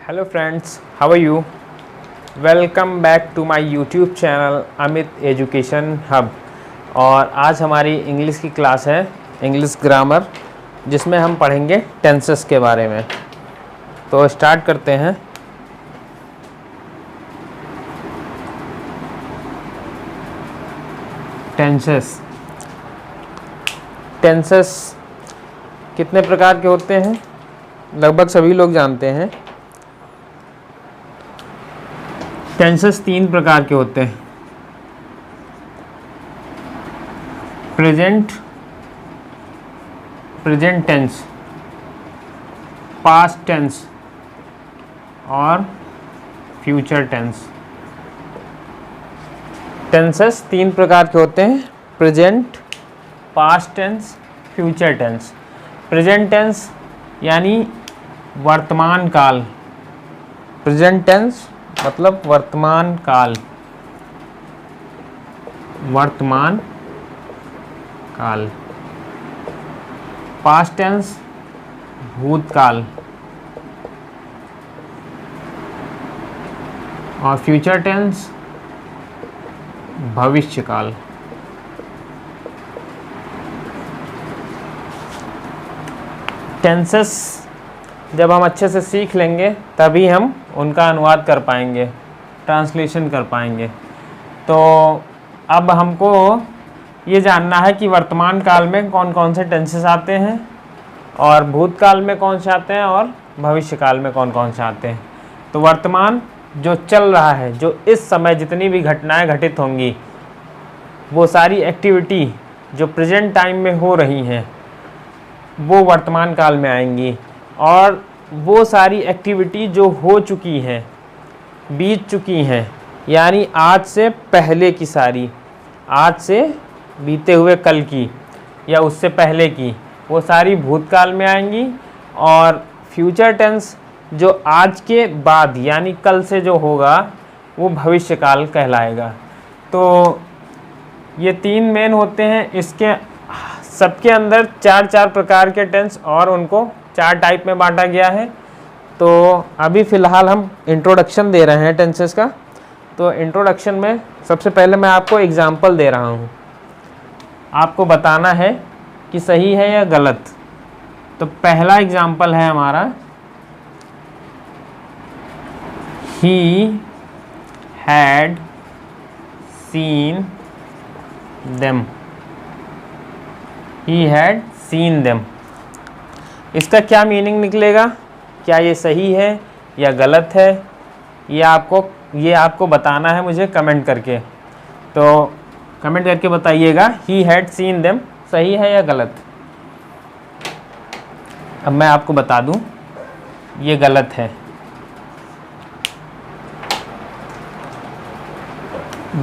Hello friends, how are you? Welcome back to my YouTube channel Amit education hub. और आज हमारी English की class है, इंग्लिश ग्रामर, जिसमें हम पढ़ेंगे टेंसेस के बारे में। तो स्टार्ट करते हैं। टेंसेस कितने प्रकार के होते हैं? लगभग सभी लोग जानते हैं। टेंसेस 3 प्रकार के होते हैं। प्रेजेंट टेंस, पास्ट टेंस और फ्यूचर टेंस। टेंसेस 3 प्रकार के होते हैं: present, past tense, future tense. Present tense यानी वर्तमान काल। प्रेजेंट टेंस मतलब वर्तमान काल। पास्ट टेंस भूतकाल और फ्यूचर टेंस भविष्यकाल। टेंसेस जब हम अच्छे से सीख लेंगे तभी हम उनका अनुवाद कर पाएंगे, ट्रांसलेशन कर पाएंगे। तो अब हमको ये जानना है कि वर्तमान काल में कौन कौन से टेंसेस आते हैं और भूतकाल में कौन से आते हैं और भविष्य काल में कौन कौन से आते हैं। तो वर्तमान जो चल रहा है, जो इस समय जितनी भी घटनाएं घटित होंगी, वो सारी एक्टिविटी जो प्रेजेंट टाइम में हो रही हैं वो वर्तमान काल में आएंगी। और वो सारी एक्टिविटी जो हो चुकी हैं, बीत चुकी हैं, यानी आज से पहले की सारी, आज से बीते हुए कल की या उससे पहले की, वो सारी भूतकाल में आएंगी। और फ्यूचर टेंस जो आज के बाद यानी कल से जो होगा वो भविष्यकाल कहलाएगा। तो ये 3 मेन होते हैं। इसके सबके अंदर 4 प्रकार के टेंस और उनको 4 टाइप में बांटा गया है। तो अभी फ़िलहाल हम इंट्रोडक्शन दे रहे हैं टेंसेस का। तो इंट्रोडक्शन में सबसे पहले मैं आपको एग्जांपल दे रहा हूँ, आपको बताना है कि सही है या गलत। तो पहला एग्जांपल है हमारा, he had seen them. He had seen them. इसका क्या मीनिंग निकलेगा? क्या ये सही है या गलत है? ये आपको बताना है मुझे कमेंट करके। तो कमेंट करके बताइएगा ही हैड सीन देम सही है या गलत। अब मैं आपको बता दूं, ये गलत है।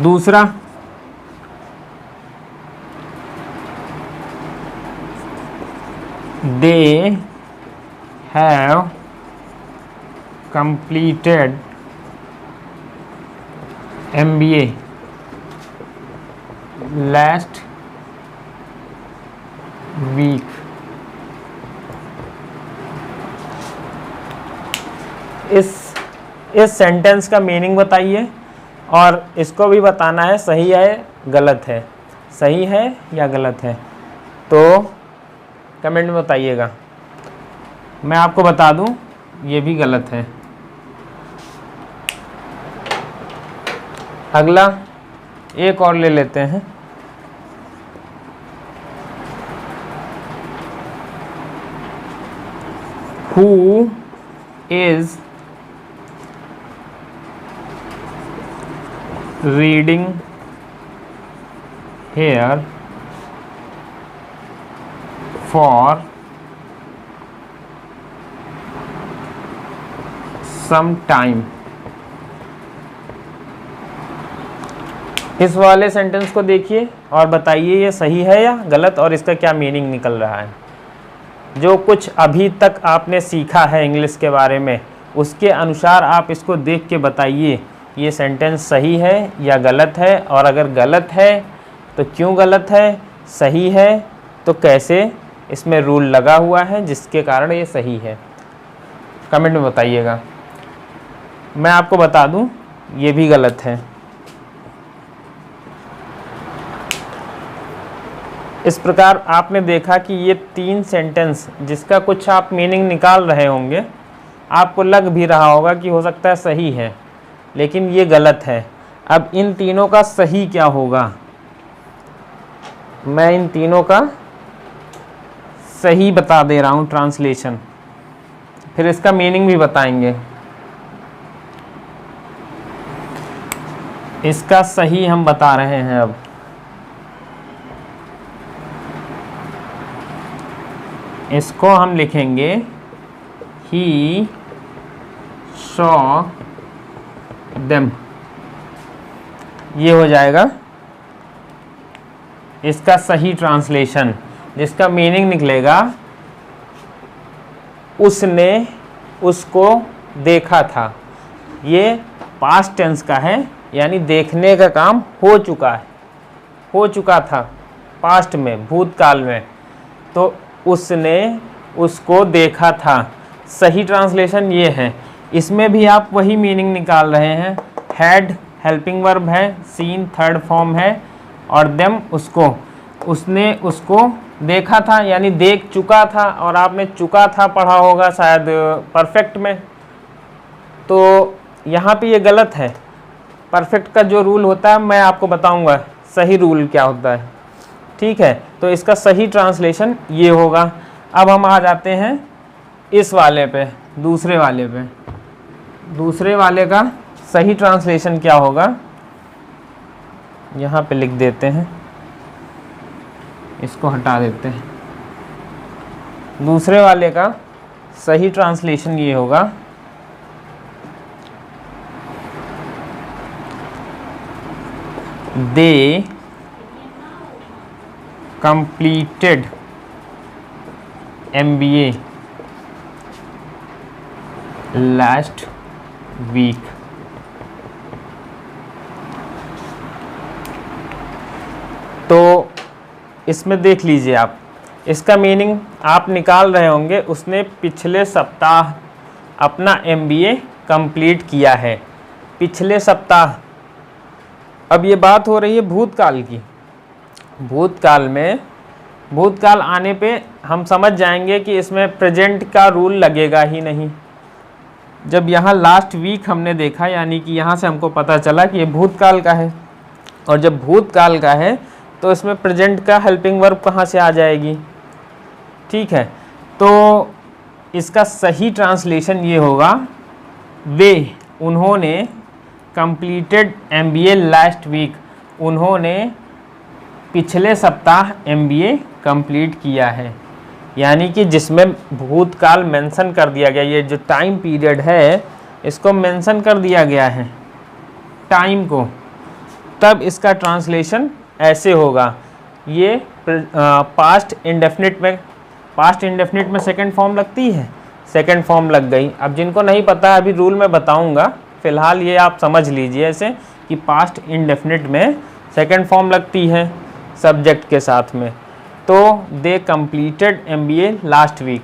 दूसरा, they have completed MBA last week। इस सेंटेंस का मीनिंग बताइए और इसको भी बताना है सही है गलत है, सही है या गलत है। तो कमेंट में बताइएगा। मैं आपको बता दूं, ये भी गलत है। अगला एक और ले लेते हैं। Who is reading here for some time। इस वाले सेंटेंस को देखिए और बताइए ये सही है या गलत और इसका क्या मीनिंग निकल रहा है। जो कुछ अभी तक आपने सीखा है इंग्लिश के बारे में, उसके अनुसार आप इसको देख के बताइए ये सेंटेंस सही है या गलत है। और अगर गलत है तो क्यों गलत है, सही है तो कैसे इसमें रूल लगा हुआ है जिसके कारण ये सही है। कमेंट में बताइएगा। मैं आपको बता दूं ये भी गलत है। इस प्रकार आपने देखा कि ये 3 सेंटेंस जिसका कुछ आप मीनिंग निकाल रहे होंगे, आपको लग भी रहा होगा कि हो सकता है सही है, लेकिन ये गलत है। अब इन तीनों का सही क्या होगा, मैं इन तीनों का सही बता दे रहा हूँ ट्रांसलेशन, फिर इसका मीनिंग भी बताएंगे। इसका सही हम बता रहे हैं। अब इसको हम लिखेंगे ही सॉ देम, ये हो जाएगा इसका सही ट्रांसलेशन, जिसका मीनिंग निकलेगा उसने उसको देखा था। ये पास्ट टेंस का है, यानी देखने का काम हो चुका है, हो चुका था पास्ट में, भूतकाल में, तो उसने उसको देखा था। सही ट्रांसलेशन ये है। इसमें भी आप वही मीनिंग निकाल रहे हैं। हैड हेल्पिंग वर्ब है, सीन थर्ड फॉर्म है, और देम उसको, उसने उसको देखा था यानी देख चुका था, और आपने चुका था पढ़ा होगा शायद परफेक्ट में, तो यहाँ पे ये गलत है। परफेक्ट का जो रूल होता है मैं आपको बताऊंगा सही रूल क्या होता है, ठीक है। तो इसका सही ट्रांसलेशन ये होगा। अब हम आ जाते हैं इस वाले पे, दूसरे वाले पे। दूसरे वाले का सही ट्रांसलेशन क्या होगा, यहाँ पे लिख देते हैं, इसको हटा देते हैं। दूसरे वाले का सही ट्रांसलेशन ये होगा, दे completed MBA last week। तो इसमें देख लीजिए आप, इसका मीनिंग आप निकाल रहे होंगे, उसने पिछले सप्ताह अपना MBA कंप्लीट किया है। पिछले सप्ताह, अब ये बात हो रही है भूतकाल की। भूतकाल में, भूतकाल आने पे हम समझ जाएंगे कि इसमें प्रेजेंट का रूल लगेगा ही नहीं। जब यहाँ लास्ट वीक हमने देखा, यानी कि यहाँ से हमको पता चला कि ये भूतकाल का है, और जब भूतकाल का है तो इसमें प्रेजेंट का हेल्पिंग वर्ब कहाँ से आ जाएगी, ठीक है। तो इसका सही ट्रांसलेशन ये होगा, वे उन्होंने कंप्लीटेड MBA लास्ट वीक, उन्होंने पिछले सप्ताह MBA कंप्लीट किया है। यानी कि जिसमें भूतकाल मेंशन कर दिया गया, ये जो टाइम पीरियड है इसको मेंशन कर दिया गया है, टाइम को, तब इसका ट्रांसलेशन ऐसे होगा। ये पास्ट इंडेफिनिट में, पास्ट इंडेफिनिट में सेकंड फॉर्म लगती है, सेकंड फॉर्म लग गई। अब जिनको नहीं पता अभी रूल में बताऊंगा, फिलहाल ये आप समझ लीजिए ऐसे कि पास्ट इंडेफिनिट में सेकंड फॉर्म लगती है सब्जेक्ट के साथ में। तो they completed MBA last week,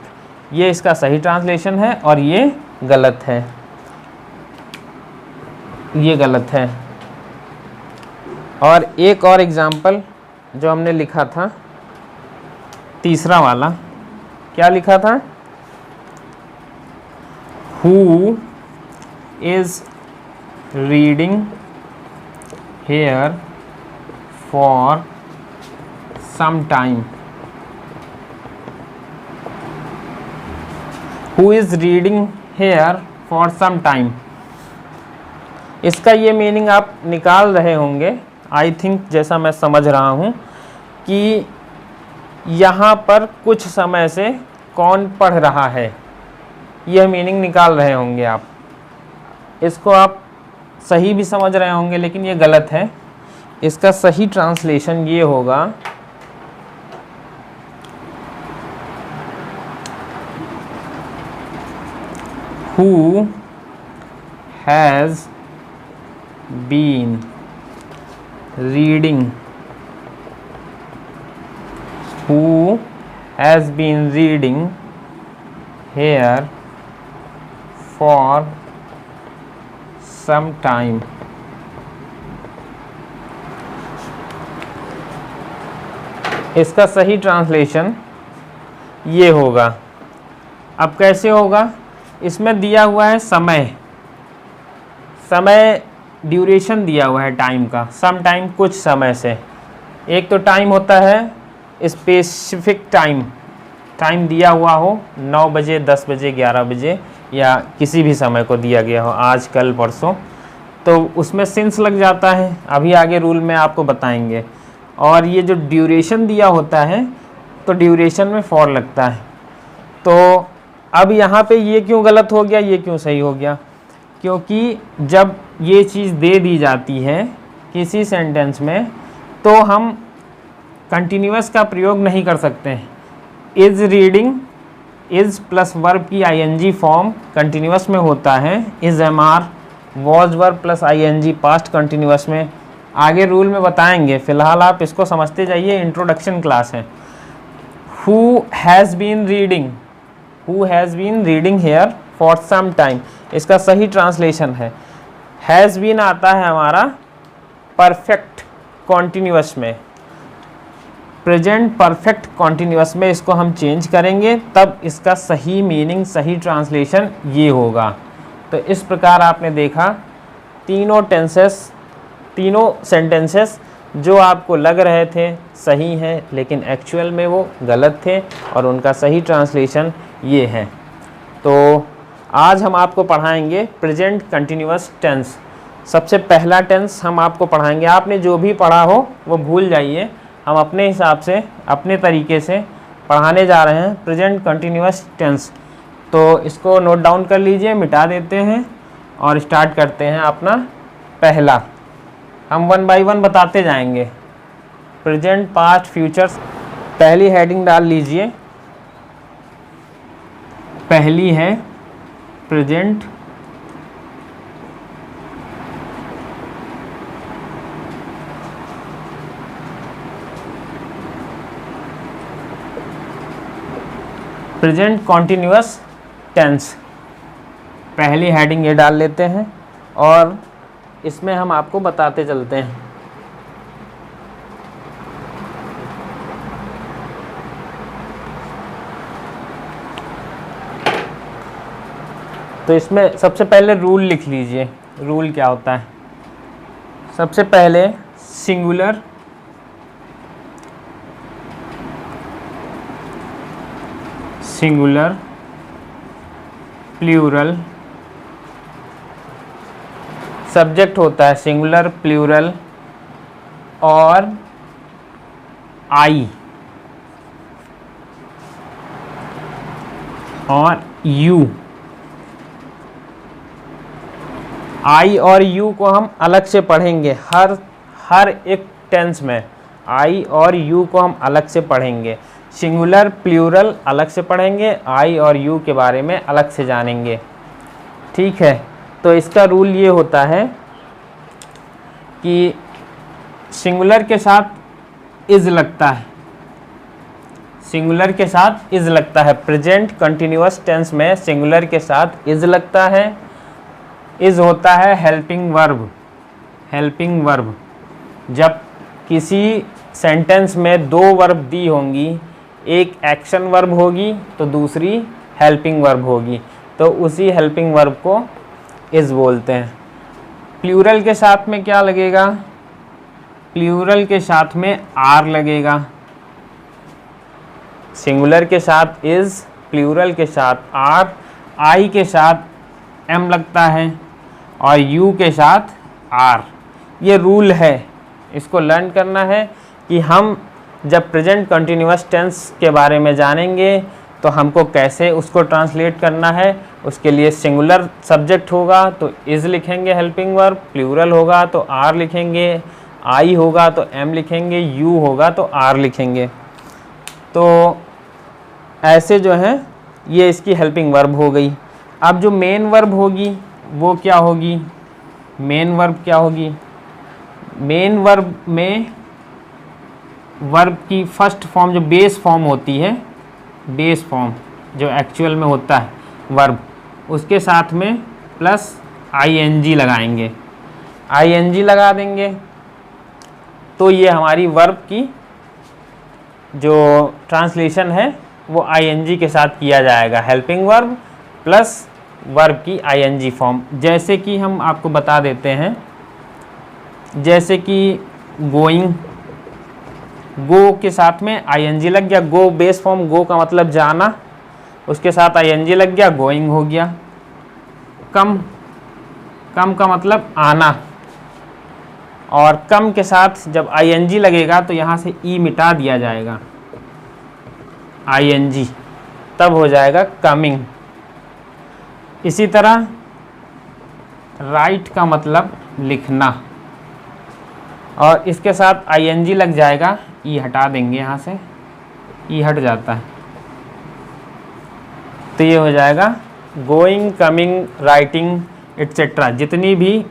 ये इसका सही ट्रांसलेशन है, और ये गलत है, ये गलत है। और एक और एग्जाम्पल जो हमने लिखा था, तीसरा वाला, क्या लिखा था, who is reading here for some time. Who is reading here for some time, इसका ये मीनिंग आप निकाल रहे होंगे, आई थिंक, जैसा मैं समझ रहा हूँ, कि यहाँ पर कुछ समय से कौन पढ़ रहा है, यह मीनिंग निकाल रहे होंगे आप। इसको आप सही भी समझ रहे होंगे, लेकिन ये गलत है। इसका सही ट्रांसलेशन ये होगा, who has been reading, who has been reading here for some time. इसका सही ट्रांसलेशन ये होगा। अब कैसे होगा, इसमें दिया हुआ है समय, समय ड्यूरेशन दिया हुआ है टाइम का, सम टाइम कुछ समय से। एक तो टाइम होता है स्पेसिफिक टाइम, टाइम दिया हुआ हो 9 बजे 10 बजे 11 बजे या किसी भी समय को दिया गया हो, आज कल परसों, तो उसमें सिंस लग जाता है, अभी आगे रूल में आपको बताएंगे। और ये जो ड्यूरेशन दिया होता है तो ड्यूरेशन में फॉर लगता है। तो अब यहाँ पे ये क्यों गलत हो गया, ये क्यों सही हो गया, क्योंकि जब ये चीज़ दे दी जाती है किसी सेंटेंस में तो हम कंटिन्यूअस का प्रयोग नहीं कर सकते हैं। Is reading, is plus verb की आईएनजी फॉर्म कंटिन्यूअस में होता है, is am are was verb plus ING past continuous में। आगे रूल में बताएंगे, फ़िलहाल आप इसको समझते जाइए, इंट्रोडक्शन क्लास है। Who has been reading, who has been reading here for some time, इसका सही ट्रांसलेशन है हैज़ बीन आता है हमारा परफेक्ट कॉन्टिन्यूअस में, प्रेजेंट परफेक्ट कॉन्टिन्यूअस में इसको हम चेंज करेंगे, तब इसका सही मीनिंग, सही ट्रांसलेशन ये होगा। तो इस प्रकार आपने देखा तीनों टेंसेस, तीनों सेंटेंसेस जो आपको लग रहे थे सही हैं लेकिन एक्चुअल में वो गलत थे और उनका सही ट्रांसलेशन ये है। तो आज हम आपको पढ़ाएंगे प्रेजेंट कंटिन्यूअस टेंस। सबसे पहला टेंस हम आपको पढ़ाएंगे, आपने जो भी पढ़ा हो वो भूल जाइए, हम अपने हिसाब से अपने तरीके से पढ़ाने जा रहे हैं प्रेजेंट कंटिन्यूअस टेंस। तो इसको नोट डाउन कर लीजिए, मिटा देते हैं और स्टार्ट करते हैं अपना पहला। हम 1 बाय 1 बताते जाएंगे। प्रेजेंट पास्ट फ्यूचर्स, पहली हेडिंग डाल लीजिए, पहली है प्रेजेंट प्रेजेंट कॉन्टिन्यूअस टेंस, पहली हेडिंग ये डाल लेते हैं और इसमें हम आपको बताते चलते हैं। तो इसमें सबसे पहले रूल लिख लीजिए, रूल क्या होता है। सबसे पहले सिंगुलर, सिंगुलर प्लूरल, सब्जेक्ट होता है सिंगुलर प्लूरल और आई और यू। आई और यू को हम अलग से पढ़ेंगे, हर एक टेंस में आई और यू को हम अलग से पढ़ेंगे। सिंगुलर प्लूरल अलग से पढ़ेंगे, आई और यू के बारे में अलग से जानेंगे, ठीक है। तो इसका रूल ये होता है कि सिंगुलर के साथ इज़ लगता है, सिंगुलर के साथ इज़ लगता है। प्रेजेंट कंटिन्यूअस टेंस में सिंगुलर के साथ इज़ लगता है। इज़ होता है हेल्पिंग वर्ब, हेल्पिंग वर्ब। जब किसी सेंटेंस में 2 वर्ब दी होंगी, एक एक्शन वर्ब होगी तो दूसरी हेल्पिंग वर्ब होगी, तो उसी हेल्पिंग वर्ब को इज़ बोलते हैं। प्लूरल के साथ में क्या लगेगा, प्लूरल के साथ में आर लगेगा। सिंगुलर के साथ इज़, प्लूरल के साथ आर, आई के साथ एम लगता है और यू के साथ आर। ये रूल है, इसको लर्न करना है कि हम जब प्रेजेंट कंटिन्यूअस टेंस के बारे में जानेंगे तो हमको कैसे उसको ट्रांसलेट करना है। उसके लिए सिंगुलर सब्जेक्ट होगा तो इज़ लिखेंगे हेल्पिंग वर्ब, प्लूरल होगा तो आर लिखेंगे, आई होगा तो एम लिखेंगे, यू होगा तो आर लिखेंगे। तो ऐसे जो है ये इसकी हेल्पिंग वर्ब हो गई। अब जो मेन वर्ब होगी वो क्या होगी, मेन वर्ब क्या होगी, मेन वर्ब में वर्ब की फर्स्ट फॉर्म जो बेस फॉर्म होती है, बेस फॉर्म जो एक्चुअल में होता है वर्ब, उसके साथ में प्लस आईएनजी लगाएंगे, आईएनजी लगा देंगे तो ये हमारी वर्ब की जो ट्रांसलेशन है वो आईएनजी के साथ किया जाएगा, हेल्पिंग वर्ब प्लस वर्ब की आईएनजी फॉर्म। जैसे कि हम आपको बता देते हैं, जैसे कि गोइंग, गो के साथ में आईएनजी लग गया, गो बेस फॉर्म, गो का मतलब जाना, उसके साथ आईएनजी लग गया, गोइंग हो गया। कम, कम का मतलब आना, और कम के साथ जब आईएनजी लगेगा तो यहाँ से ई मिटा दिया जाएगा, आईएनजी, तब हो जाएगा कमिंग। इसी तरह राइट का मतलब लिखना, और इसके साथ आईएनजी लग जाएगा, ई हटा देंगे, यहाँ से ई हट जाता है, तो ये हो जाएगा गोइंग, कमिंग, राइटिंग एट्सेट्रा। जितनी भी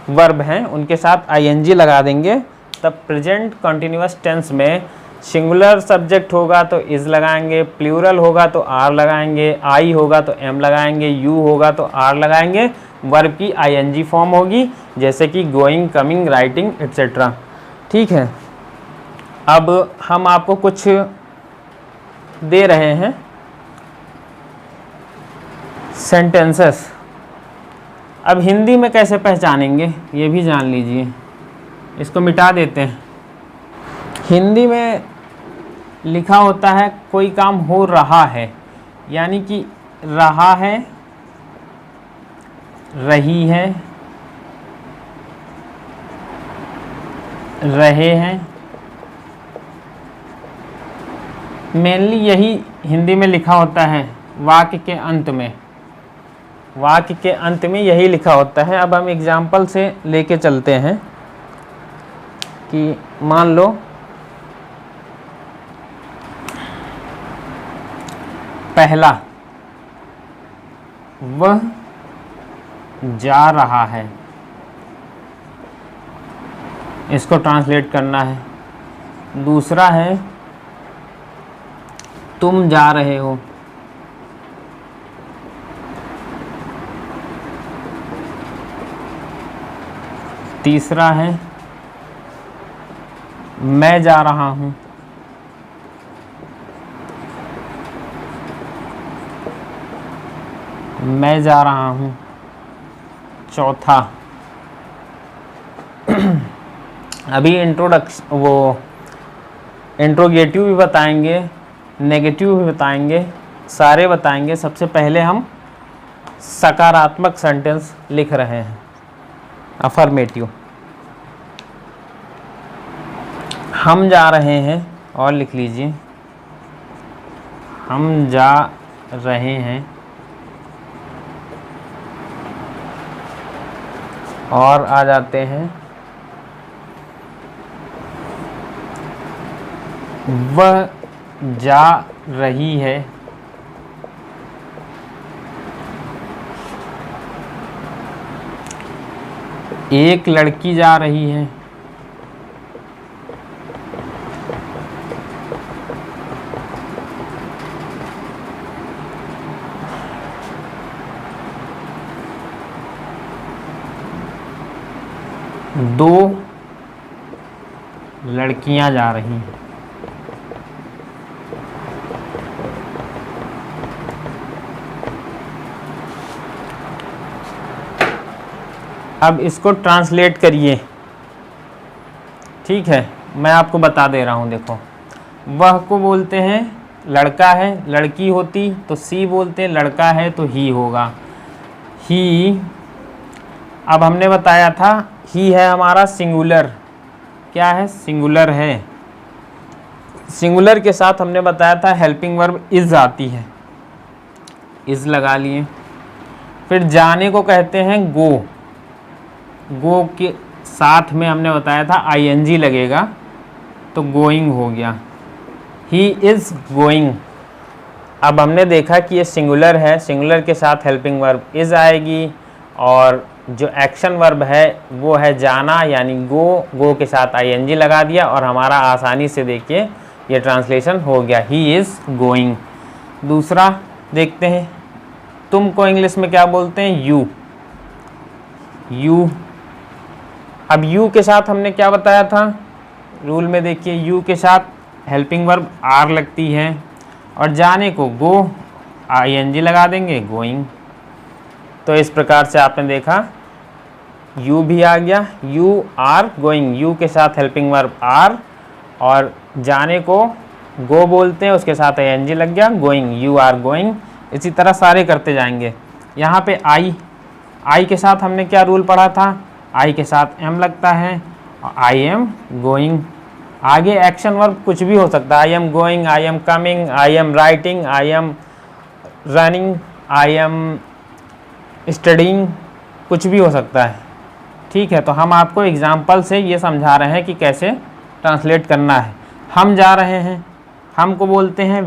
वर्ब हैं उनके साथ आईएनजी लगा देंगे, तब प्रेजेंट कंटिन्यूअस टेंस में सिंगुलर सब्जेक्ट होगा तो इज लगाएंगे, प्लूरल होगा तो आर लगाएंगे, आई होगा तो एम लगाएंगे, यू होगा तो आर लगाएंगे, वर्ब की आईएनजी फॉर्म होगी, जैसे कि गोइंग, कमिंग, राइटिंग एट्सेट्रा। ठीक है, अब हम आपको कुछ दे रहे हैं सेंटेंसेस। अब हिंदी में कैसे पहचानेंगे ये भी जान लीजिए, इसको मिटा देते हैं। हिंदी में लिखा होता है कोई काम हो रहा है, यानी कि रहा है, रही है, रहे हैं, मेनली यही हिंदी में लिखा होता है। वाक्य के अंत में, वाक्य के अंत में यही लिखा होता है। अब हम एग्जाम्पल से लेके चलते हैं कि मान लो पहला, वह जा रहा है, इसको ट्रांसलेट करना है। दूसरा है तुम जा रहे हो, तीसरा है मैं जा रहा हूं, मैं जा रहा हूं। चौथा, अभी वो इंट्रोगेटिव भी बताएंगे, नेगेटिव भी बताएंगे, सारे बताएंगे। सबसे पहले हम सकारात्मक सेंटेंस लिख रहे हैं, अफर्मेटिव। हम जा रहे हैं, और लिख लीजिए हम जा रहे हैं, और आ जाते हैं वह जा रही है, एक लड़की जा रही है, दो लड़कियां जा रही हैं। अब इसको ट्रांसलेट करिए, ठीक है, मैं आपको बता दे रहा हूँ। देखो, वह को बोलते हैं लड़का है, लड़की होती तो सी बोलते हैं, लड़का है तो ही होगा, ही। अब हमने बताया था ही है हमारा सिंगुलर, क्या है, सिंगुलर है। सिंगुलर के साथ हमने बताया था हेल्पिंग वर्ब इज आती है, इज लगा लिए। फिर जाने को कहते हैं गो, गो के साथ में हमने बताया था आईएनजी लगेगा तो गोइंग हो गया, ही इज गोइंग। अब हमने देखा कि ये सिंगुलर है, सिंगुलर के साथ हेल्पिंग वर्ब इज आएगी, और जो एक्शन वर्ब है वो है जाना, यानी गो, गो के साथ आईएनजी लगा दिया, और हमारा आसानी से देखिए ये ट्रांसलेशन हो गया, ही इज़ गोइंग। दूसरा देखते हैं, तुम को इंग्लिश में क्या बोलते हैं, यू, यू। अब यू के साथ हमने क्या बताया था रूल में, देखिए यू के साथ हेल्पिंग वर्ब आर लगती है और जाने को गो ING लगा देंगे, गोइंग। तो इस प्रकार से आपने देखा यू भी आ गया, यू आर गोइंग, यू के साथ हेल्पिंग वर्ब आर और जाने को गो बोलते हैं, उसके साथ ING लग गया, गोइंग, यू आर गोइंग। इसी तरह सारे करते जाएंगे। यहाँ पे आई के साथ हमने क्या रूल पढ़ा था, आई के साथ एम लगता है, आई एम गोइंग। आगे एक्शन वर्ब कुछ भी हो सकता है, I am going, I am coming, I am writing, I am running, I am studying, कुछ भी हो सकता है। ठीक है, तो हम आपको एग्जाम्पल से ये समझा रहे हैं कि कैसे ट्रांसलेट करना है। हम जा रहे हैं, हम को बोलते हैं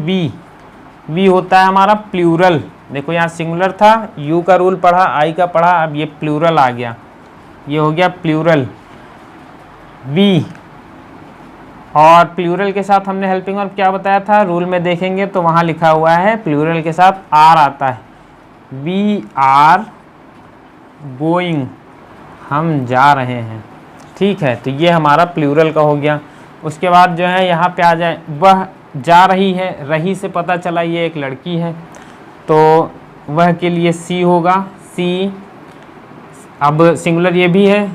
वी होता है हमारा प्लूरल। देखो यहाँ सिंगुलर था, यू का रूल पढ़ा, आई का पढ़ा, अब ये प्लूरल आ गया, ये हो गया प्लूरल वी। और प्लूरल के साथ हमने हेल्पिंग वर्ब क्या बताया था, रूल में देखेंगे तो वहाँ लिखा हुआ है प्लूरल के साथ आर आता है, वी आर गोइंग, हम जा रहे हैं। ठीक है, तो ये हमारा प्लूरल का हो गया। उसके बाद जो है यहाँ पे आ जाए, वह जा रही है, रही से पता चला ये एक लड़की है, तो वह के लिए सी होगा, सी। अब सिंगुलर ये भी है,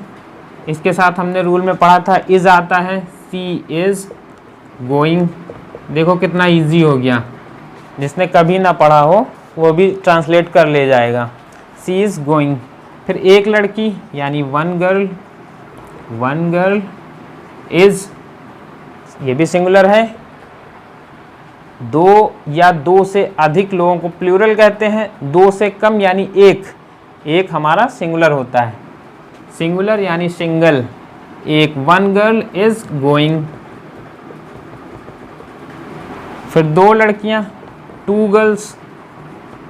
इसके साथ हमने रूल में पढ़ा था इज़ आता है, सी इज़ गोइंग। देखो कितना इजी हो गया, जिसने कभी ना पढ़ा हो वो भी ट्रांसलेट कर ले जाएगा, सी इज़ गोइंग। फिर एक लड़की यानी वन गर्ल इज़, ये भी सिंगुलर है। दो या दो से अधिक लोगों को प्लूरल कहते हैं, दो से कम यानी एक हमारा सिंगुलर होता है, सिंगुलर यानी सिंगल, एक, वन गर्ल इज गोइंग। फिर दो लड़कियां, टू गर्ल्स।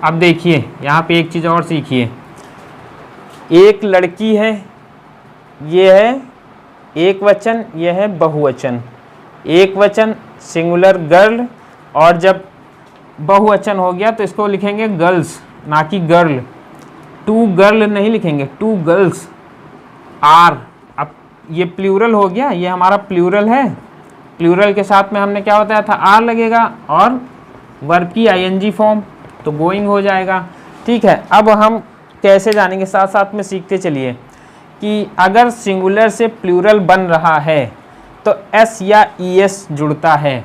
अब देखिए यहाँ पे एक चीज़ और सीखिए, एक लड़की है, ये है एक वचन, ये है बहुवचन। एक वचन सिंगुलर गर्ल, और जब बहुवचन हो गया तो इसको लिखेंगे गर्ल्स, ना कि गर्ल। टू गर्ल नहीं लिखेंगे, टू गर्ल्स आर। अब ये प्लूरल हो गया, ये हमारा प्लूरल है, प्लूरल के साथ में हमने क्या बताया था, आर लगेगा और वर्ब की ING फॉर्म, तो गोइंग हो जाएगा। ठीक है, अब हम कैसे जानेंगे, साथ साथ में सीखते चलिए कि अगर सिंगुलर से प्लूरल बन रहा है तो S या ES जुड़ता है,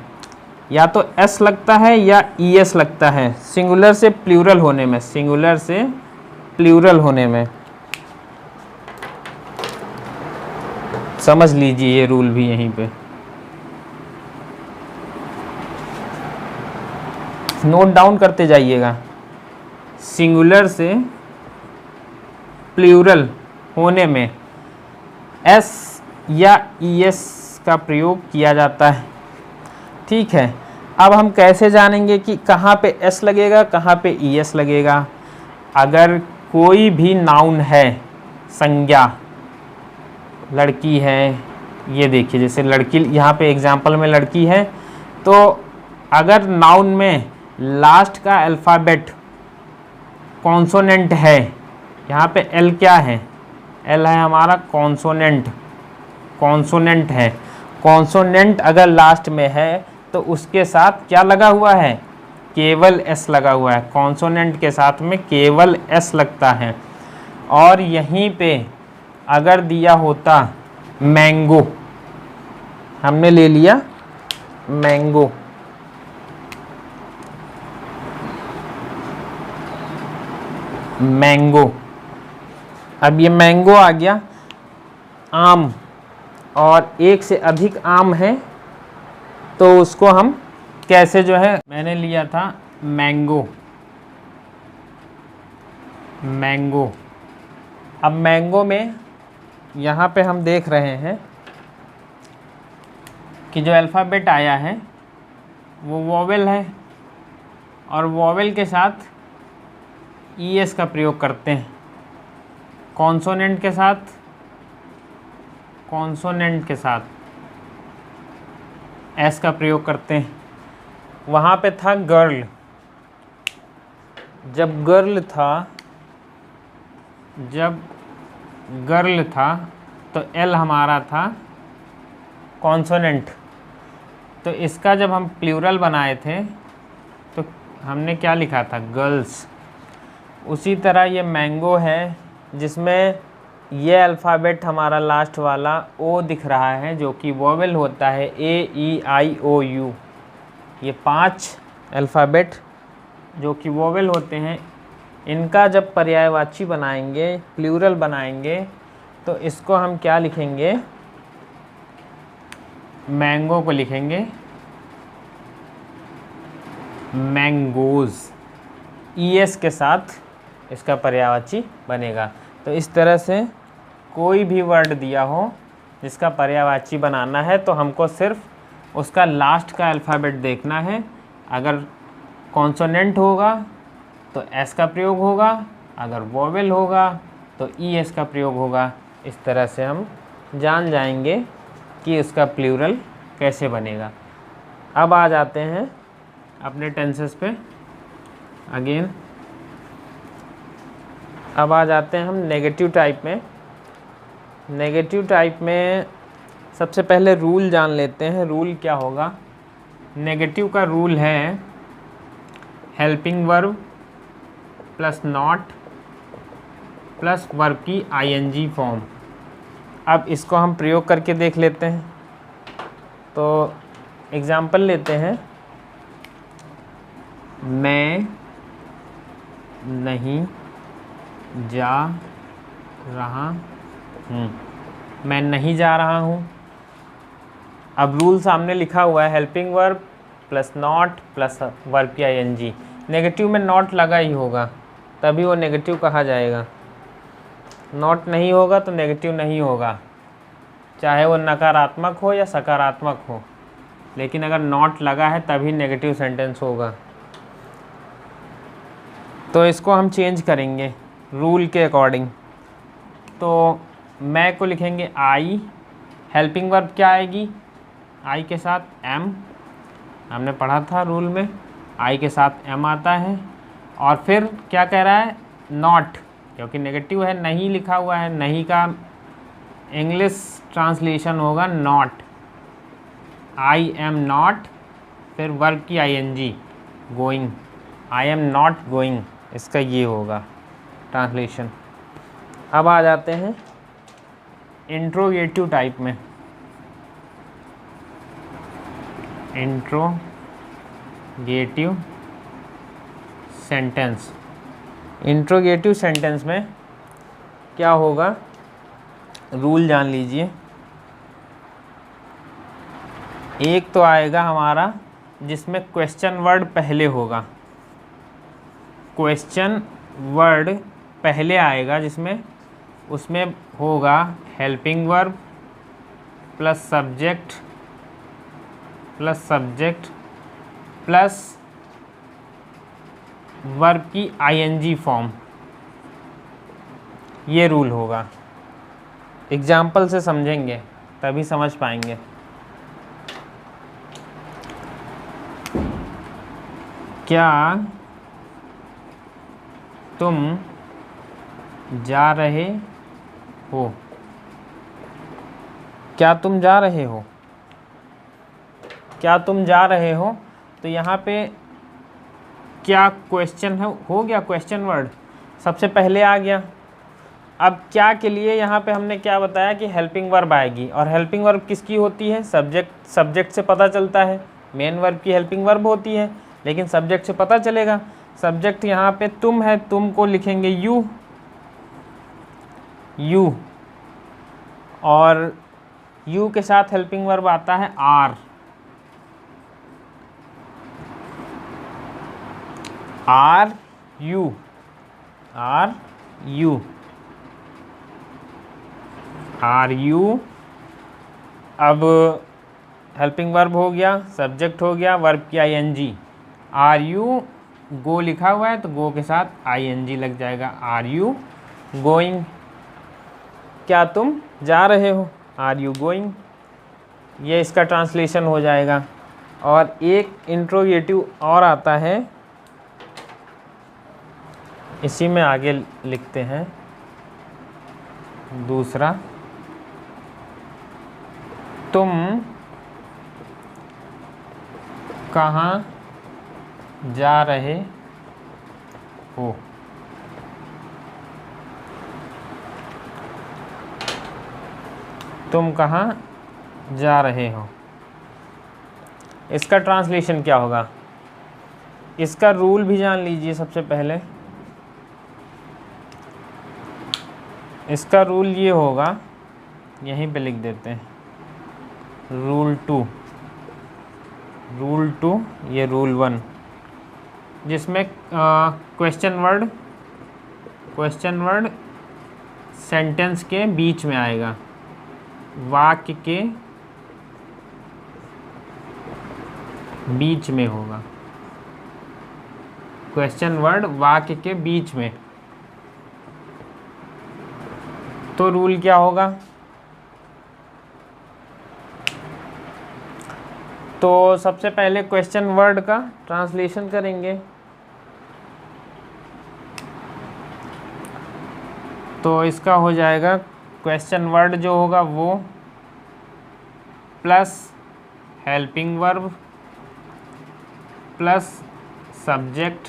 या तो S लगता है या ES लगता है सिंगुलर से प्लूरल होने में, सिंगुलर से प्लूरल होने में। समझ लीजिए ये रूल भी यहीं पे नोट डाउन करते जाइएगा। सिंगुलर से प्लूरल होने में S या ES का प्रयोग किया जाता है। ठीक है, अब हम कैसे जानेंगे कि कहाँ पे S लगेगा, कहाँ पे ES लगेगा। अगर कोई भी नाउन है, संज्ञा, लड़की है, ये देखिए जैसे लड़की, यहाँ पे एग्जाम्पल में लड़की है, तो अगर नाउन में लास्ट का अल्फ़ाबेट कॉन्सोनेंट है, यहाँ पे L क्या है, L है हमारा कॉन्सोनेंट, कॉन्सोनेंट है। कॉन्सोनेंट अगर लास्ट में है तो उसके साथ क्या लगा हुआ है, केवल S लगा हुआ है, कॉन्सोनेंट के साथ में केवल S लगता है। और यहीं पे अगर दिया होता मैंगो, हमने ले लिया मैंगो, मैंगो, अब ये मैंगो आ गया, आम, और एक से अधिक आम है तो उसको हम कैसे जो है, मैंने लिया था मैंगो, मैंगो। अब मैंगो में यहाँ पे हम देख रहे हैं कि जो अल्फ़ाबेट आया है वो वोवेल है, और वोवेल के साथ ES का प्रयोग करते हैं। कॉन्सोनेंट के साथ, कॉन्सोनेंट के साथ S का प्रयोग करते हैं। वहाँ पे था गर्ल, जब गर्ल था, जब गर्ल था तो एल हमारा था कॉन्सोनेंट, तो इसका जब हम प्लूरल बनाए थे तो हमने क्या लिखा था, गर्ल्स। उसी तरह ये मैंगो है जिसमें ये अल्फ़ाबेट हमारा लास्ट वाला ओ दिख रहा है जो कि वोवेल होता है, AEIOU। ये 5 अल्फ़ाबेट जो कि वोवेल होते हैं, इनका जब पर्यायवाची बनाएंगे, प्लूरल बनाएंगे, तो इसको हम क्या लिखेंगे, मैंगो को लिखेंगे मैंगोज़, ES के साथ इसका पर्यायवाची बनेगा। तो इस तरह से कोई भी वर्ड दिया हो जिसका पर्यायवाची बनाना है तो हमको सिर्फ उसका लास्ट का अल्फ़ाबेट देखना है। अगर कॉन्सोनेंट होगा तो एस का प्रयोग होगा, अगर वोवेल होगा तो ES का प्रयोग होगा। इस तरह से हम जान जाएंगे कि उसका प्लूरल कैसे बनेगा। अब आ जाते हैं अपने टेंसेस पे अगेन। अब आ जाते हैं हम नेगेटिव टाइप में। नेगेटिव टाइप में सबसे पहले रूल जान लेते हैं। रूल क्या होगा, नेगेटिव का रूल है helping verb plus not plus verb की ING फॉर्म। अब इसको हम प्रयोग करके देख लेते हैं। तो एग्ज़ाम्पल लेते हैं, मैं नहीं जा रहा हूँ, मैं नहीं जा रहा हूँ। अब रूल सामने लिखा हुआ है helping verb plus not plus verb की ING। नेगेटिव में नॉट लगा ही होगा तभी वो नेगेटिव कहा जाएगा, नॉट नहीं होगा तो नेगेटिव नहीं होगा, चाहे वो नकारात्मक हो या सकारात्मक हो, लेकिन अगर नॉट लगा है तभी नेगेटिव सेंटेंस होगा। तो इसको हम चेंज करेंगे रूल के अकॉर्डिंग। तो मैं को लिखेंगे आई, हेल्पिंग वर्ब क्या आएगी, आई के साथ एम, हमने पढ़ा था रूल में आई के साथ एम आता है। और फिर क्या कह रहा है, नॉट, क्योंकि नेगेटिव है, नहीं लिखा हुआ है, नहीं का इंग्लिश ट्रांसलेशन होगा नॉट, आई एम नॉट, फिर वर्ब की ING going, I am not going, इसका ये होगा ट्रांसलेशन। अब आ जाते हैं इंट्रोगेटिव टाइप में। इंट्रोगेटिव सेंटेंस, इंट्रोगेटिव सेंटेंस में क्या होगा, रूल जान लीजिए। एक तो आएगा हमारा जिसमें क्वेश्चन वर्ड पहले होगा, क्वेश्चन वर्ड पहले आएगा जिसमें उसमें होगा helping verb plus subject plus verb की ING फॉर्म, ये रूल होगा। एग्जाम्पल से समझेंगे तभी समझ पाएंगे। क्या तुम जा रहे हो, क्या तुम जा रहे हो, क्या तुम जा रहे हो। तो यहाँ पे क्या क्वेश्चन है, हो गया क्वेश्चन वर्ड सबसे पहले आ गया। अब क्या के लिए यहाँ पे हमने क्या बताया कि हेल्पिंग वर्ब आएगी, और हेल्पिंग वर्ब किसकी होती है, सब्जेक्ट से पता चलता है, मेन वर्ब की हेल्पिंग वर्ब होती है, लेकिन सब्जेक्ट से पता चलेगा। सब्जेक्ट यहाँ पे तुम है, तुम को लिखेंगे यू, और यू के साथ हेल्पिंग वर्ब आता है आर, यू। अब हेल्पिंग वर्ब हो गया, सब्जेक्ट हो गया, वर्ब की ING। आर यू गो लिखा हुआ है तो गो के साथ ING लग जाएगा, आर यू गोइंग, क्या तुम जा रहे हो, आर यू गोइंग, ये इसका ट्रांसलेशन हो जाएगा। और एक इंट्रोगेटिव और आता है, इसी में आगे लिखते हैं, दूसरा, तुम कहाँ जा रहे हो? तुम कहाँ जा रहे हो? इसका ट्रांसलेशन क्या होगा? इसका रूल भी जान लीजिए सबसे पहले। इसका रूल ये होगा, यहीं पे लिख देते हैं, रूल 2, ये रूल 1, जिसमें क्वेश्चन वर्ड सेंटेंस के बीच में आएगा, वाक्य के बीच में होगा। क्वेश्चन वर्ड वाक्य के बीच में। तो रूल क्या होगा? तो सबसे पहले क्वेश्चन वर्ड का ट्रांसलेशन करेंगे। तो इसका हो जाएगा, क्वेश्चन वर्ड जो होगा वो plus helping verb plus subject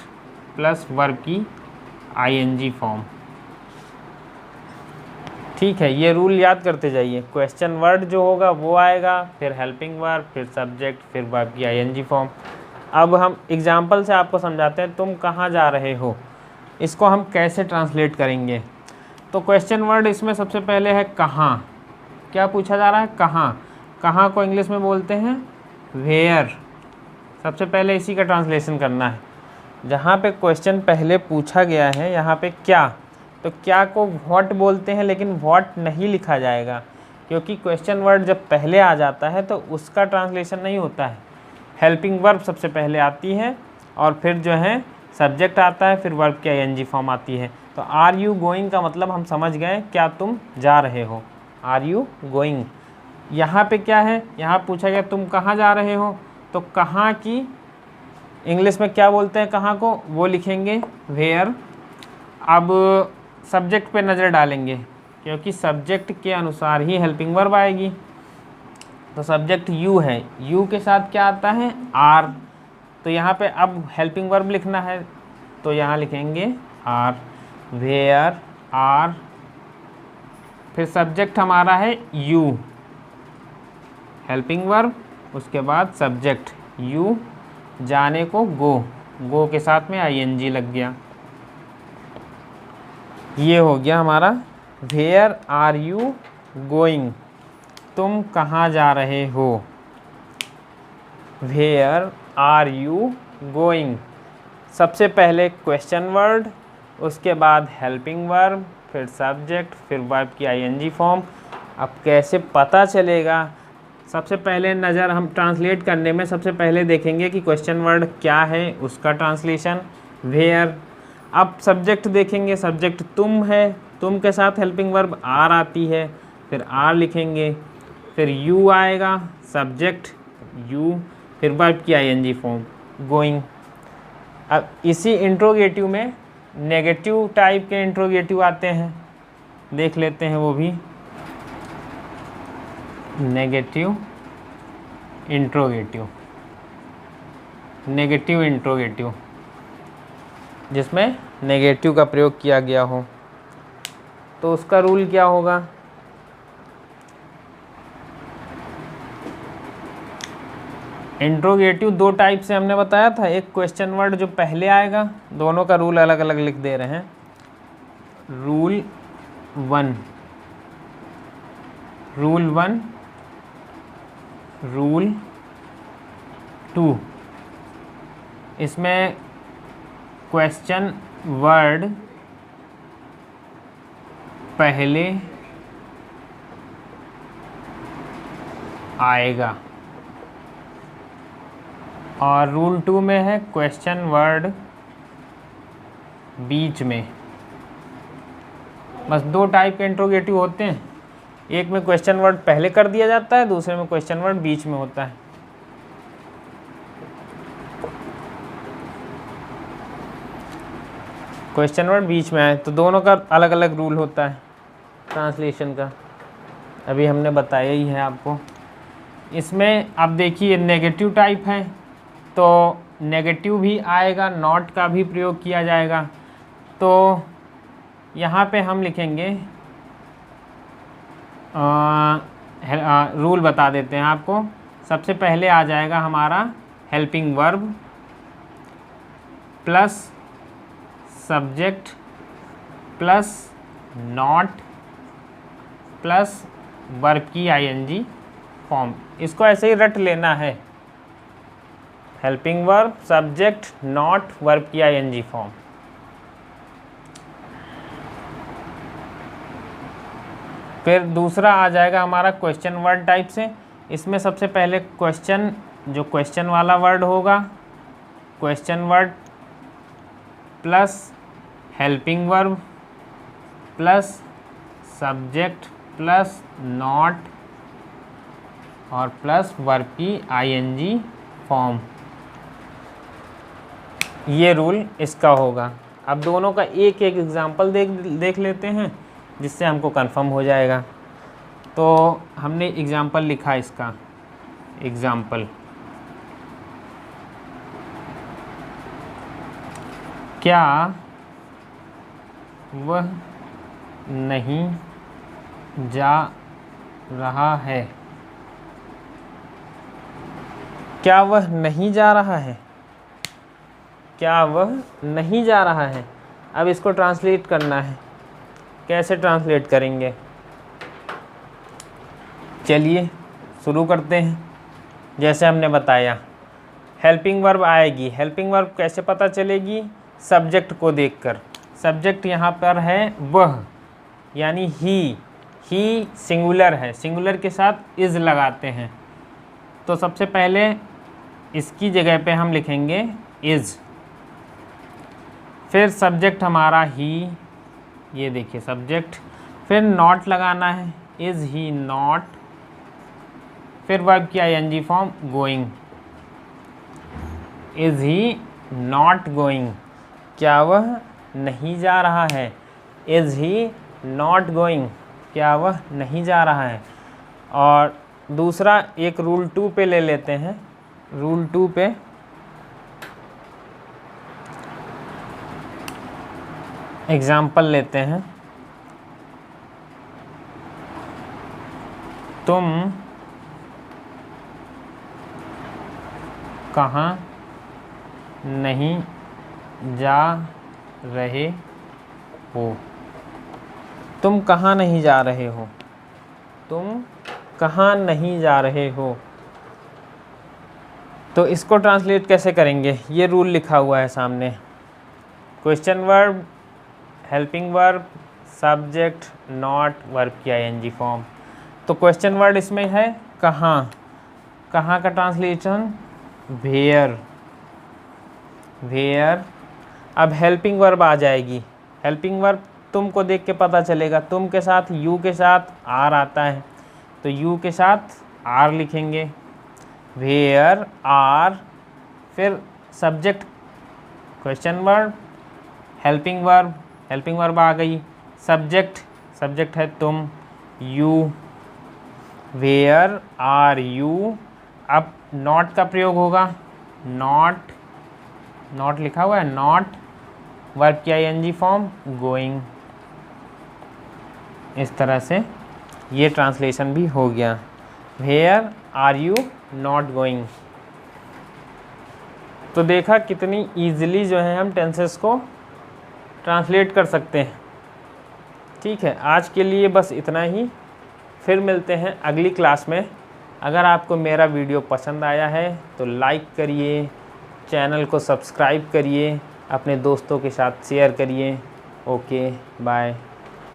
plus verb की आईएनजी फॉर्म। ठीक है, ये रूल याद करते जाइए। क्वेश्चन वर्ड जो होगा वो आएगा, फिर हेल्पिंग वर्ब, फिर सब्जेक्ट, फिर वर्ब की आईएनजी फॉर्म। अब हम एग्जाम्पल से आपको समझाते हैं। तुम कहाँ जा रहे हो, इसको हम कैसे ट्रांसलेट करेंगे। तो क्वेश्चन वर्ड इसमें सबसे पहले है कहाँ। क्या पूछा जा रहा है? कहाँ। कहाँ को इंग्लिश में बोलते हैं वेयर। सबसे पहले इसी का ट्रांसलेशन करना है। जहाँ पे क्वेश्चन पहले पूछा गया है, यहाँ पे क्या, तो क्या को व्हाट बोलते हैं, लेकिन व्हाट नहीं लिखा जाएगा, क्योंकि क्वेश्चन वर्ड जब पहले आ जाता है तो उसका ट्रांसलेशन नहीं होता है। हेल्पिंग वर्ब सबसे पहले आती है और फिर जो है सब्जेक्ट आता है, फिर वर्ब की आईएनजी फॉर्म आती है। तो आर यू गोइंग का मतलब हम समझ गए, क्या तुम जा रहे हो, आर यू गोइंग। यहाँ पे क्या है, यहाँ पूछा गया तुम कहाँ जा रहे हो, तो कहाँ की इंग्लिश में क्या बोलते हैं कहाँ को, वो लिखेंगे वेयर। अब सब्जेक्ट पे नज़र डालेंगे, क्योंकि सब्जेक्ट के अनुसार ही हेल्पिंग वर्ब आएगी। तो सब्जेक्ट यू है, यू के साथ क्या आता है आर। तो यहाँ पे अब हेल्पिंग वर्ब लिखना है, तो यहाँ लिखेंगे आर, वेयर आर। फिर सब्जेक्ट हमारा है यू, हेल्पिंग वर्ब, उसके बाद सब्जेक्ट यू, जाने को गो के साथ में आईएनजी लग गया। ये हो गया हमारा वेयर आर यू गोइंग, तुम कहाँ जा रहे हो। वेयर आर यू गोइंग, सबसे पहले क्वेश्चन वर्ड, उसके बाद हेल्पिंग वर्ब, फिर सब्जेक्ट, फिर वर्ब की आईएनजी फॉर्म। अब कैसे पता चलेगा, सबसे पहले नज़र हम ट्रांसलेट करने में सबसे पहले देखेंगे कि क्वेश्चन वर्ड क्या है, उसका ट्रांसलेशन वेयर। अब सब्जेक्ट देखेंगे, सब्जेक्ट तुम है, तुम के साथ हेल्पिंग वर्ब आर आती है, फिर आर लिखेंगे, फिर यू आएगा, सब्जेक्ट यू, फिर वर्ब की आईएनजी फॉर्म गोइंग। अब इसी इंट्रोगेटिव में नेगेटिव टाइप के इंट्रोगेटिव आते हैं, देख लेते हैं वो भी। नेगेटिव इंट्रोगेटिव, जिसमें नेगेटिव का प्रयोग किया गया हो, तो उसका रूल क्या होगा। इंट्रोगेटिव दो टाइप से हमने बताया था, एक क्वेश्चन वर्ड जो पहले आएगा, दोनों का रूल अलग अलग लिख दे रहे हैं। रूल 1, रूल 2, इसमें क्वेश्चन वर्ड पहले आएगा, और रूल 2 में है क्वेश्चन वर्ड बीच में। बस दो टाइप के इंट्रोगेटिव होते हैं, एक में क्वेश्चन वर्ड पहले कर दिया जाता है, दूसरे में क्वेश्चन वर्ड बीच में होता है। क्वेश्चन वर्ड बीच में है तो दोनों का अलग अलग रूल होता है। ट्रांसलेशन का, अभी हमने बताया ही है आपको। इसमें अब देखिए नेगेटिव टाइप है तो नेगेटिव भी आएगा, नॉट का भी प्रयोग किया जाएगा। तो यहाँ पे हम लिखेंगे रूल बता देते हैं आपको। सबसे पहले आ जाएगा हमारा helping verb plus subject plus not plus verb की आईएनजी फॉर्म। इसको ऐसे ही रट लेना है, helping verb subject not verb की आईएनजी फॉर्म। फिर दूसरा आ जाएगा हमारा क्वेश्चन वर्ड टाइप से। इसमें सबसे पहले क्वेश्चन, जो क्वेश्चन वाला वर्ड होगा, question word plus helping verb plus subject plus not और प्लस वर्ब की आईएनजी फॉर्म। ये रूल इसका होगा। अब दोनों का एक एक एग्जांपल देख लेते हैं जिससे हमको कंफर्म हो जाएगा। तो हमने एग्जांपल लिखा इसका, एग्जांपल क्या वह नहीं जा रहा है? क्या वह नहीं जा रहा है? क्या वह नहीं जा रहा है? अब इसको ट्रांसलेट करना है। कैसे ट्रांसलेट करेंगे? चलिए शुरू करते हैं। जैसे हमने बताया हेल्पिंग वर्ब आएगी। हेल्पिंग वर्ब कैसे पता चलेगी? सब्जेक्ट को देखकर। सब्जेक्ट यहाँ पर है वह, यानी ही सिंगुलर है, सिंगुलर के साथ इज़ लगाते हैं। तो सबसे पहले इसकी जगह पे हम लिखेंगे इज़। फिर सब्जेक्ट हमारा ही, ये देखिए सब्जेक्ट। फिर नॉट लगाना है, इज़ ही नॉट। फिर वर्ब की ING form going, is he not going? क्या वह नहीं जा रहा है? Is he not going? क्या वह नहीं जा रहा है? और दूसरा एक रूल 2 पे ले लेते हैं। रूल 2 पे एग्जाम्पल लेते हैं। तुम कहाँ नहीं जा रहे हो? तुम कहाँ नहीं जा रहे हो? तुम कहाँ नहीं जा रहे हो? तो इसको ट्रांसलेट कैसे करेंगे? ये रूल लिखा हुआ है सामने। Question verb, helping verb, subject, not, verb की आईएनजी फॉर्म। तो क्वेश्चन वर्ड इसमें है कहाँ। कहाँ का ट्रांसलेशन? Where, where. अब हेल्पिंग वर्ब आ जाएगी। हेल्पिंग वर्ब तुम को देख के पता चलेगा। तुम के साथ यू के साथ आर आता है, तो यू के साथ आर लिखेंगे। वेयर आर, फिर subject question verb, helping verb, helping verb आ गई। सब्जेक्ट, सब्जेक्ट है तुम, यू। Where are you. अब नॉट का प्रयोग होगा। नॉट, नॉट लिखा हुआ है, नॉट, वर्ब की आईएनजी फॉर्म गोइंग। इस तरह से ये ट्रांसलेशन भी हो गया। Where are you not going. तो देखा कितनी ईजिली जो है हम टेंसेस को ट्रांसलेट कर सकते हैं। ठीक है, आज के लिए बस इतना ही। फिर मिलते हैं अगली क्लास में। अगर आपको मेरा वीडियो पसंद आया है तो लाइक करिए, चैनल को सब्सक्राइब करिए, अपने दोस्तों के साथ शेयर करिए। Okay, bye.